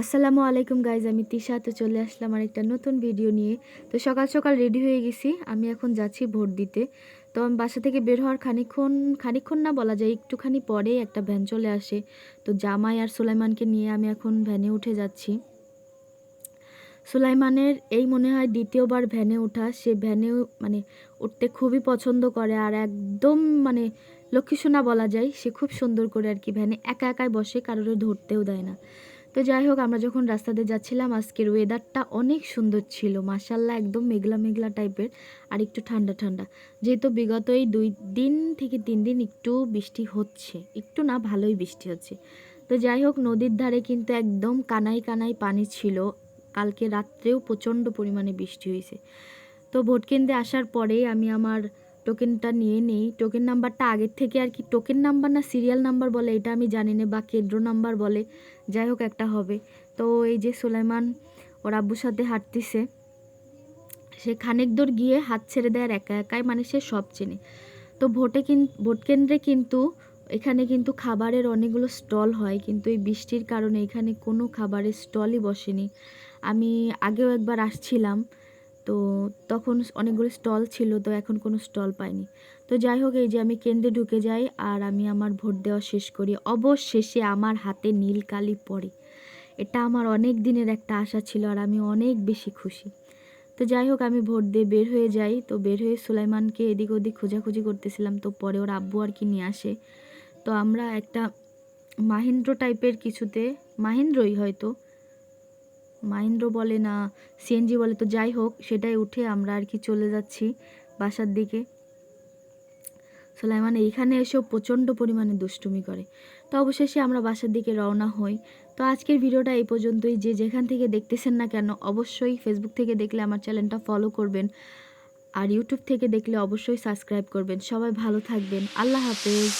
আসসালামু আলাইকুম গাইজ, আমি তিশা। তো চলে আসলাম আরেকটা নতুন ভিডিও নিয়ে। তো সকাল সকাল রেডি হয়ে গেছি, আমি এখন যাচ্ছি ভোট দিতে। তো আমি বাসা থেকে বের হওয়ার খানিকক্ষণ না বলা যায়, একটুখানি পরে একটা ভ্যান চলে আসে। তো জামাই আর সুলাইমানকে নিয়ে আমি এখন ভ্যানে উঠে যাচ্ছি। সুলাইমানের এই মনে হয় দ্বিতীয়বার ভ্যানে ওঠা। সে ভ্যানে মানে উঠতে খুবই পছন্দ করে, আর একদম মানে লক্ষ্মীসোনা বলা যায়। সে খুব সুন্দর করে আর কি ভ্যানে একা একাই বসে, কারোর ধরতেও দেয় না। তো যাই হোক, আমরা যখন রাস্তাতে যাচ্ছিলাম, আজকের ওয়েদারটা অনেক সুন্দর ছিল মাশাল্লাহ, একদম মেঘলা মেঘলা টাইপের আর একটু ঠান্ডা ঠান্ডা। যেহেতু বিগত এই 2 দিন থেকে 3 দিন একটু বৃষ্টি হচ্ছে, একটু না ভালোই বৃষ্টি হচ্ছে। তো যাই হোক, নদীর ধারে কিন্তু একদম কানাই কানাই পানি ছিল। কালকে রাত্রেও প্রচণ্ড পরিমাণে বৃষ্টি হয়েছে। তো ভোট কেন্দ্রে আসার পরে আমি আমার টোকেনটা নিয়ে নেই। টোকেন নাম্বারটা আগের থেকে আর কি, টোকেন নাম্বার না সিরিয়াল নাম্বার বলে এটা আমি জানি না, বা কেন্দ্র নাম্বার বলে, যাই হোক একটা হবে। তো এই যে সুলাইমান ওর আব্বুর সাথে হাঁটতেছে, সে খানিক দূর গিয়ে হাত ছেড়ে দেয় আর একা একাই, মানে সে সব চেনে। তো ভোট কেন্দ্রে কিন্তু এখানে কিন্তু খাবারের অনেকগুলো স্টল হয়, কিন্তু এই বৃষ্টির কারণে এখানে কোনো খাবারের স্টলই বসেনি। আমি আগেও একবার আসছিলাম, তো তখন অনেকগুলো স্টল ছিল, তো এখন কোনো স্টল পাইনি। তো যাই হোক, এই যে আমি কেন্দ্রে ঢুকে যাই আর আমি আমার ভোট দেওয়া শেষ করি। অবশেষে আমার হাতে নীল কালি পড়ে। এটা আমার অনেক দিনের একটা আশা ছিল, আর আমি অনেক বেশি খুশি। তো যাই হোক, আমি ভোট দিয়ে বের হয়ে যাই। তো বের হয়ে সুলাইমানকে এদিক ওদিক খোঁজাখুঁজি করতেছিলাম, তো পরে ওর আব্বু আর কি নিয়ে আসে। তো আমরা একটা মাহিন্দ্র টাইপের কিছুতে, মাহিন্দ্রই হয়তো, মাহিন্দ্র বলে না সিএনজি বলে, তো যাই হোক সেটাই উঠে আমরা আর কি চলে যাচ্ছি বাসার দিকে। সুলাইমান এইখানে এসেও প্রচণ্ড পরিমাণে দুষ্টুমি করে। তো অবশেষে আমরা বাসার দিকে রওনা হই। তো আজকের ভিডিওটা এই পর্যন্তই। যে যেখান থেকে দেখতেছেন না কেন, অবশ্যই ফেসবুক থেকে দেখলে আমার চ্যানেলটা ফলো করবেন, আর ইউটিউব থেকে দেখলে অবশ্যই সাবস্ক্রাইব করবেন। সবাই ভালো থাকবেন, আল্লাহ হাফেজ।